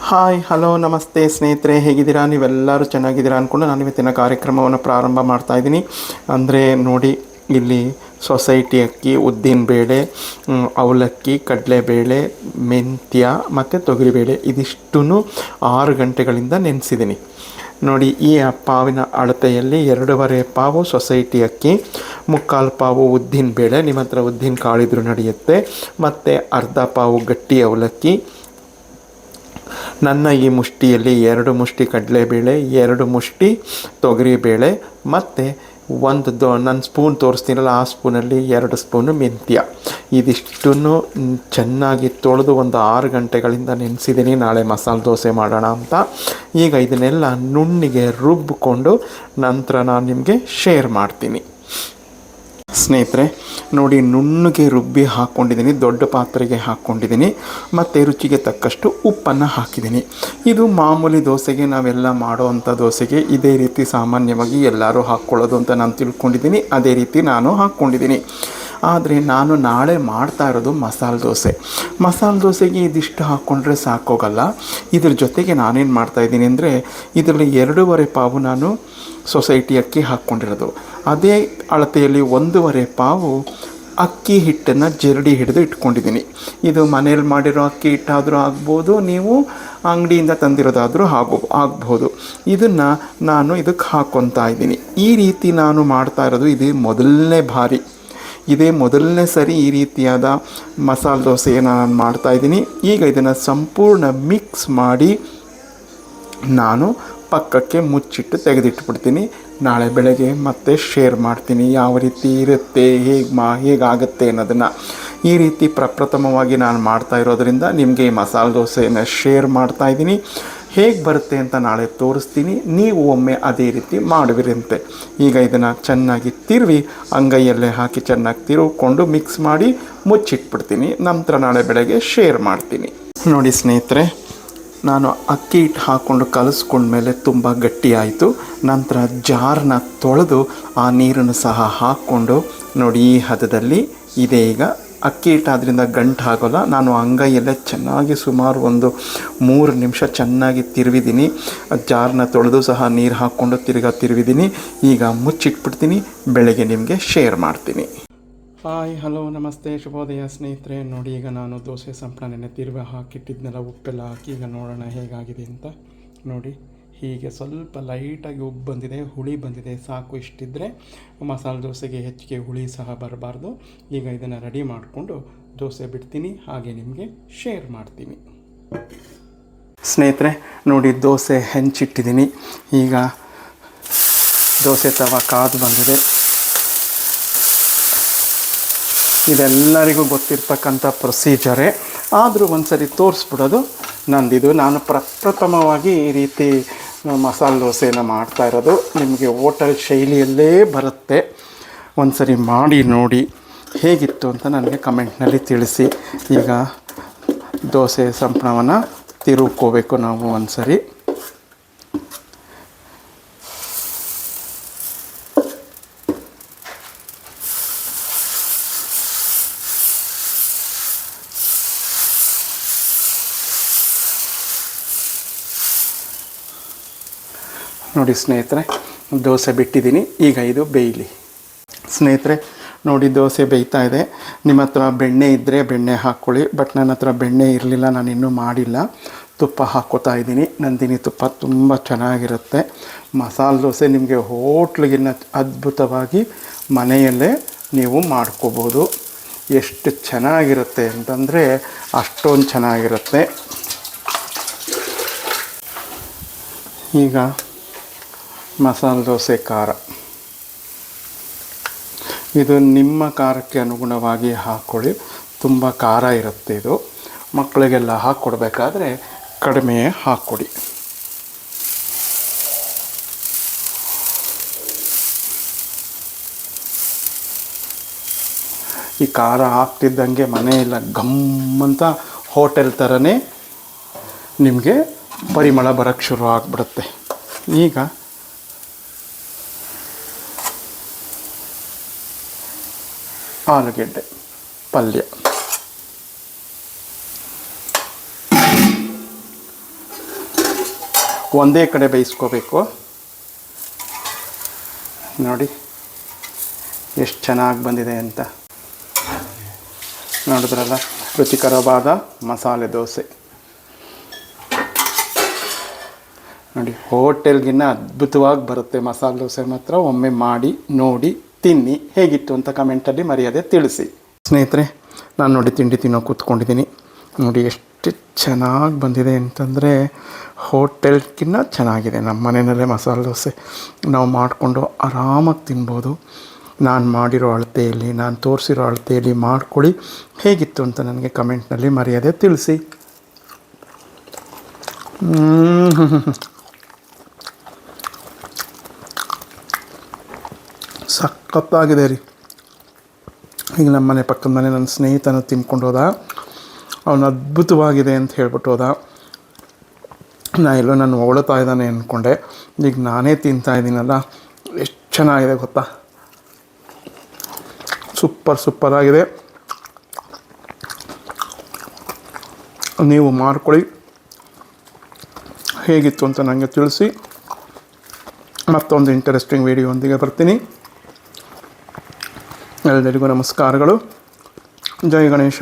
Hi hello ನಮಸ್ತೆ ಸ್ನೇಹಿತರೆ, ಹೇಗಿದ್ದೀರಾ? ನೀವೆಲ್ಲರೂ ಚೆನ್ನಾಗಿದ್ದೀರಾ ಅಂದ್ಕೊಂಡು ನಾನು ಇವತ್ತಿನ ಕಾರ್ಯಕ್ರಮವನ್ನು ಪ್ರಾರಂಭ ಮಾಡ್ತಾಯಿದ್ದೀನಿ. ಅಂದರೆ ನೋಡಿ, ಇಲ್ಲಿ ಸೊಸೈಟಿ ಅಕ್ಕಿ, ಉದ್ದಿನ ಬೇಳೆ, ಅವಲಕ್ಕಿ, ಕಡಲೆಬೇಳೆ, ಮೆಂತ್ಯ ಮತ್ತು ತೊಗರಿಬೇಳೆ ಇದಿಷ್ಟೂ 6 ಗಂಟೆಗಳಿಂದ ನೆನೆಸಿದ್ದೀನಿ. ನೋಡಿ, ಈ ಪಾವಿನ ಅಳತೆಯಲ್ಲಿ 2.5 ಪಾವು ಸೊಸೈಟಿ ಅಕ್ಕಿ, 3/4 ಪಾವು ಉದ್ದಿನ ಬೇಳೆ, ನಿಮ್ಮ ಹತ್ರ ಉದ್ದಿನ ಕಾಳಿದ್ರು ನಡೆಯುತ್ತೆ, ಮತ್ತು ಅರ್ಧ ಪಾವು ಗಟ್ಟಿ ಅವಲಕ್ಕಿ, ನನ್ನ ಈ ಮುಷ್ಟಿಯಲ್ಲಿ 2 ಮುಷ್ಟಿ ಕಡಲೆಬೇಳೆ, 2 ಮುಷ್ಟಿ ತೊಗರಿಬೇಳೆ, ಮತ್ತು ನನ್ನ ಸ್ಪೂನ್ ತೋರಿಸ್ತೀನಲ್ಲ ಆ ಸ್ಪೂನಲ್ಲಿ 2 ಸ್ಪೂನು ಮೆಂತ್ಯ. ಇದಿಷ್ಟನ್ನು ಚೆನ್ನಾಗಿ ತೊಳೆದು ಒಂದು 6 ಗಂಟೆಗಳಿಂದ ನೆನೆಸಿದ್ದೀನಿ, ನಾಳೆ ಮಸಾಲೆ ದೋಸೆ ಮಾಡೋಣ ಅಂತ. ಈಗ ಇದನ್ನೆಲ್ಲ ನುಣ್ಣಿಗೆ ರುಬ್ಬಿಕೊಂಡು ನಂತರ ನಾನು ನಿಮಗೆ ಶೇರ್ ಮಾಡ್ತೀನಿ. ಸ್ನೇಹಿತರೆ ನೋಡಿ, ನುಣ್ಣಗೆ ರುಬ್ಬಿ ಹಾಕ್ಕೊಂಡಿದ್ದೀನಿ, ದೊಡ್ಡ ಪಾತ್ರೆಗೆ ಹಾಕ್ಕೊಂಡಿದ್ದೀನಿ, ಮತ್ತು ರುಚಿಗೆ ತಕ್ಕಷ್ಟು ಉಪ್ಪನ್ನು ಹಾಕಿದ್ದೀನಿ. ಇದು ಮಾಮೂಲಿ ದೋಸೆಗೆ, ನಾವೆಲ್ಲ ಮಾಡೋವಂಥ ದೋಸೆಗೆ ಇದೇ ರೀತಿ ಸಾಮಾನ್ಯವಾಗಿ ಎಲ್ಲರೂ ಹಾಕ್ಕೊಳ್ಳೋದು ಅಂತ ನಾನು ತಿಳ್ಕೊಂಡಿದ್ದೀನಿ. ಅದೇ ರೀತಿ ನಾನು ಹಾಕ್ಕೊಂಡಿದ್ದೀನಿ. ಆದರೆ ನಾನು ನಾಳೆ ಮಾಡ್ತಾ ಇರೋದು ಮಸಾಲೆ ದೋಸೆ. ಮಸಾಲೆ ದೋಸೆಗೆ ಇದಿಷ್ಟು ಹಾಕ್ಕೊಂಡ್ರೆ ಸಾಕೋಗಲ್ಲ. ಇದ್ರ ಜೊತೆಗೆ ನಾನೇನು ಮಾಡ್ತಾಯಿದ್ದೀನಿ ಅಂದರೆ, ಇದರಲ್ಲಿ 2.5 ಪಾವು ನಾನು ಸೊಸೈಟಿ ಅಕ್ಕಿ ಹಾಕ್ಕೊಂಡಿರೋದು, ಅದೇ ಅಳತೆಯಲ್ಲಿ 1.5 ಪಾವು ಅಕ್ಕಿ ಹಿಟ್ಟನ್ನು ಜರಡಿ ಹಿಡಿದು ಇಟ್ಕೊಂಡಿದ್ದೀನಿ. ಇದು ಮನೇಲಿ ಮಾಡಿರೋ ಅಕ್ಕಿ ಹಿಟ್ಟಾದರೂ ಆಗ್ಬೋದು, ನೀವು ಅಂಗಡಿಯಿಂದ ತಂದಿರೋದಾದರೂ ಆಗ್ಬೋದು. ಇದನ್ನು ನಾನು ಇದಕ್ಕೆ ಹಾಕ್ಕೊತಾ ಇದ್ದೀನಿ. ಈ ರೀತಿ ನಾನು ಮಾಡ್ತಾ ಇರೋದು ಇದೇ ಮೊದಲನೇ ಸರಿ ಈ ರೀತಿಯಾದ ಮಸಾಲೆ ದೋಸೆಯನ್ನು ನಾನು ಮಾಡ್ತಾಯಿದ್ದೀನಿ. ಈಗ ಇದನ್ನು ಸಂಪೂರ್ಣ ಮಿಕ್ಸ್ ಮಾಡಿ ನಾನು ಪಕ್ಕಕ್ಕೆ ಮುಚ್ಚಿಟ್ಟು ತೆಗೆದಿಟ್ಬಿಡ್ತೀನಿ. ನಾಳೆ ಬೆಳಗ್ಗೆ ಮತ್ತೆ ಶೇರ್ ಮಾಡ್ತೀನಿ ಯಾವ ರೀತಿ ಇರುತ್ತೆ, ಹೇಗಾಗುತ್ತೆ ಅನ್ನೋದನ್ನು. ಈ ರೀತಿ ಪ್ರಪ್ರಥಮವಾಗಿ ನಾನು ಮಾಡ್ತಾ ಇರೋದರಿಂದ ನಿಮಗೆ ಈ ಮಸಾಲೆ ದೋಸೆಯನ್ನು ಶೇರ್ ಮಾಡ್ತಾಯಿದ್ದೀನಿ. ಹೇಗೆ ಬರುತ್ತೆ ಅಂತ ನಾಳೆ ತೋರಿಸ್ತೀನಿ. ನೀವು ಒಮ್ಮೆ ಅದೇ ರೀತಿ ಮಾಡುವಿರಂತೆ. ಈಗ ಇದನ್ನು ಚೆನ್ನಾಗಿ ತಿರುವಿ ಅಂಗೈಯಲ್ಲೇ ಹಾಕಿ ಚೆನ್ನಾಗಿ ತಿರುಗಿಕೊಂಡು ಮಿಕ್ಸ್ ಮಾಡಿ ಮುಚ್ಚಿಟ್ಬಿಡ್ತೀನಿ. ನಂತರ ನಾಳೆ ಬೆಳಗ್ಗೆ ಶೇರ್ ಮಾಡ್ತೀನಿ. ನೋಡಿ ಸ್ನೇಹಿತರೆ, ನಾನು ಅಕ್ಕಿ ಹಿಟ್ಟು ಹಾಕ್ಕೊಂಡು ಕಲಿಸ್ಕೊಂಡ್ಮೇಲೆ ತುಂಬ ಗಟ್ಟಿ ಆಯಿತು. ನಂತರ ಜಾರನ್ನ ತೊಳೆದು ಆ ನೀರನ್ನು ಸಹ ಹಾಕ್ಕೊಂಡು ನೋಡಿ, ಈ ಹದದಲ್ಲಿ ಇದೆ. ಈಗ ಅಕ್ಕಿ ಹಿಟ್ಟು ಆದ್ದರಿಂದ ಗಂಟು ಆಗೋಲ್ಲ. ನಾನು ಅಂಗೈಯಲ್ಲೇ ಚೆನ್ನಾಗಿ ಸುಮಾರು ಒಂದು 3 ನಿಮಿಷ ಚೆನ್ನಾಗಿ ತಿರುವಿದ್ದೀನಿ. ಜಾರನ್ನ ತೊಳೆದು ಸಹ ನೀರು ಹಾಕ್ಕೊಂಡು ತಿರುವಿದ್ದೀನಿ. ಈಗ ಮುಚ್ಚಿಟ್ಬಿಡ್ತೀನಿ, ಬೆಳಗ್ಗೆ ನಿಮಗೆ ಶೇರ್ ಮಾಡ್ತೀನಿ. ಹಾಯ್ ಹಲೋ ನಮಸ್ತೆ ಶುಭೋದಯ ಸ್ನೇಹಿತರೆ. ನೋಡಿ, ಈಗ ನಾನು ದೋಸೆ ಸಂಪಳ ನೆನೆ ತಿರುವಿ ಹಾಕಿಟ್ಟಿದ್ನೆಲ್ಲ ಉಪ್ಪೆಲ್ಲ ಹಾಕಿ ಈಗ ನೋಡೋಣ ಹೇಗಾಗಿದೆ ಅಂತ. ನೋಡಿ, ಹೀಗೆ ಸ್ವಲ್ಪ ಲೈಟಾಗಿ ಉಪ್ಪು ಬಂದಿದೆ, ಹುಳಿ ಬಂದಿದೆ, ಸಾಕು. ಇಷ್ಟಿದ್ದರೆ ಮಸಾಲೆ ದೋಸೆಗೆ ಹೆಚ್ಚಿಗೆ ಹುಳಿ ಸಹ ಬರಬಾರ್ದು. ಈಗ ಇದನ್ನು ರೆಡಿ ಮಾಡಿಕೊಂಡು ದೋಸೆ ಬಿಡ್ತೀನಿ, ಹಾಗೆ ನಿಮಗೆ ಶೇರ್ ಮಾಡ್ತೀನಿ. ಸ್ನೇಹಿತರೆ ನೋಡಿ, ದೋಸೆ ಹೆಂಚಿಟ್ಟಿದ್ದೀನಿ. ಈಗ ದೋಸೆ ತವ ಕಾದು ಬಂದಿದೆ. ಇದೆಲ್ಲರಿಗೂ ಗೊತ್ತಿರ್ತಕ್ಕಂಥ ಪ್ರೊಸೀಜರೇ, ಆದರೂ ಒಂದು ಸರಿ ತೋರಿಸ್ಬಿಡೋದು ನಂದಿದು. ನಾನು ಪ್ರಪ್ರಥಮವಾಗಿ ಈ ರೀತಿ ಮಸಾಲೆ ದೋಸೆಯನ್ನು ಮಾಡ್ತಾ ಇರೋದು. ನಿಮಗೆ ಹೋಟೆಲ್ ಶೈಲಿಯಲ್ಲೇ ಬರುತ್ತೆ. ಒಂದು ಸರಿ ಮಾಡಿ ನೋಡಿ ಹೇಗಿತ್ತು ಅಂತ ನನಗೆ ಕಮೆಂಟ್ನಲ್ಲಿ ತಿಳಿಸಿ. ಈಗ ದೋಸೆ ಸಂಪಳವನ್ನು ತಿರುಗ್ಕೋಬೇಕು ನಾವು ಒಂದು ಸರಿ. ನೋಡಿ ಸ್ನೇಹಿತರೆ, ದೋಸೆ ಬಿಟ್ಟಿದ್ದೀನಿ. ಈಗ ಇದು ಬೇಯಲಿ. ಸ್ನೇಹಿತರೆ ನೋಡಿ, ದೋಸೆ ಬೇಯ್ತಾ ಇದೆ. ನಿಮ್ಮ ಹತ್ರ ಬೆಣ್ಣೆ ಇದ್ದರೆ ಬೆಣ್ಣೆ ಹಾಕ್ಕೊಳ್ಳಿ, ಬಟ್ ನನ್ನ ಹತ್ರ ಬೆಣ್ಣೆ ಇರಲಿಲ್ಲ, ನಾನು ಇನ್ನೂ ಮಾಡಿಲ್ಲ. ತುಪ್ಪ ಹಾಕ್ಕೋತಾ ಇದ್ದೀನಿ. ನಂದಿನಿ ತುಪ್ಪ ತುಂಬ ಚೆನ್ನಾಗಿರುತ್ತೆ. ಮಸಾಲೆ ದೋಸೆ ನಿಮಗೆ ಹೋಟ್ಲಿಗಿನ್ನ ಅದ್ಭುತವಾಗಿ ಮನೆಯಲ್ಲೇ ನೀವು ಮಾಡ್ಕೋಬೋದು. ಎಷ್ಟು ಚೆನ್ನಾಗಿರುತ್ತೆ ಅಂತಂದರೆ ಅಷ್ಟೊಂದು ಚೆನ್ನಾಗಿರುತ್ತೆ. ಈಗ ಮಸಾಲೆ ದೋಸೆ ಖಾರ, ಇದು ನಿಮ್ಮ ಖಾರಕ್ಕೆ ಅನುಗುಣವಾಗಿ ಹಾಕ್ಕೊಳ್ಳಿ. ತುಂಬ ಖಾರ ಇರುತ್ತೆ ಇದು. ಮಕ್ಕಳಿಗೆಲ್ಲ ಹಾಕ್ಕೊಡ್ಬೇಕಾದ್ರೆ ಕಡಿಮೆ ಹಾಕ್ಕೊಡಿ. ಈ ಖಾರ ಹಾಕ್ತಿದ್ದಂಗೆ ಮನೆಯೆಲ್ಲ ಗಮ್ಮಂತ ಹೋಟೆಲ್ ಥರನೇ ನಿಮಗೆ ಪರಿಮಳ ಬರೋಕ್ಕೆ ಶುರು ಆಗಿಬಿಡುತ್ತೆ. ಈಗ ಆಲೂಗೆಡ್ಡೆ ಪಲ್ಯ, ಒಂದೇ ಕಡೆ ಬೇಯಿಸ್ಕೋಬೇಕು. ನೋಡಿ ಎಷ್ಟು ಚೆನ್ನಾಗಿ ಬಂದಿದೆ ಅಂತ. ನೋಡಿದ್ರಲ್ಲ, ರುಚಿಕರವಾದ ಮಸಾಲೆ ದೋಸೆ. ನೋಡಿ, ಹೋಟೆಲ್ಗಿನ್ನ ಅದ್ಭುತವಾಗಿ ಬರುತ್ತೆ ಮಸಾಲೆ ದೋಸೆ ಮಾತ್ರ. ಒಮ್ಮೆ ಮಾಡಿ ನೋಡಿ, ತಿನ್ನಿ, ಹೇಗಿತ್ತು ಅಂತ ಕಮೆಂಟಲ್ಲಿ ಮರೆಯದೆ ತಿಳಿಸಿ. ಸ್ನೇಹಿತರೆ, ನಾನು ನೋಡಿ ತಿಂಡಿ ತಿನ್ನೋ ಕೂತ್ಕೊಂಡಿದ್ದೀನಿ. ನೋಡಿ ಎಷ್ಟು ಚೆನ್ನಾಗಿ ಬಂದಿದೆ ಅಂತಂದರೆ ಹೋಟೆಲ್ಗಿನ್ನ ಚೆನ್ನಾಗಿದೆ. ನಮ್ಮ ಮನೆಯಲ್ಲೇ ಮಸಾಲೆ ದೋಸೆ ನಾವು ಮಾಡಿಕೊಂಡು ಆರಾಮಾಗಿ ತಿನ್ಬೋದು. ನಾನು ಮಾಡಿರೋ ಅಳತೆಯಲ್ಲಿ, ನಾನು ತೋರಿಸಿರೋ ಅಳತೆಯಲ್ಲಿ ಮಾಡ್ಕೊಳ್ಳಿ. ಹೇಗಿತ್ತು ಅಂತ ನನಗೆ ಕಮೆಂಟ್ನಲ್ಲಿ ಮರೆಯದೆ ತಿಳಿಸಿ. ಸಖತ್ತಾಗಿದೆ ರೀ. ಈಗ ನಮ್ಮ ಮನೆ ಪಕ್ಕದ ಮನೆ ನನ್ನ ಸ್ನೇಹಿತನ ತಿನ್ಕೊಂಡು ಹೋದ. ಅವನು ಅದ್ಭುತವಾಗಿದೆ ಅಂತ ಹೇಳ್ಬಿಟ್ಟು ಹೋದ. ನಾನು ಹೊಗಳ್ತಾ ಇದ್ದಾನೆ ಅಂದ್ಕೊಂಡೆ. ಈಗ ನಾನೇ ತಿಂತಾಯಿದ್ದೀನಲ್ಲ, ಎಷ್ಟು ಚೆನ್ನಾಗಿದೆ ಗೊತ್ತಾ. ಸೂಪರಾಗಿದೆ. ನೀವು ಮಾಡ್ಕೊಳ್ಳಿ, ಹೇಗಿತ್ತು ಅಂತ ನನಗೆ ತಿಳಿಸಿ. ಮತ್ತೊಂದು ಇಂಟ್ರೆಸ್ಟಿಂಗ್ ವಿಡಿಯೋದೊಂದಿಗೆ ಬರ್ತೀನಿ. ಎಲ್ಲರಿಗೂ ನಮಸ್ಕಾರಗಳು. ಜೈ ಗಣೇಶ.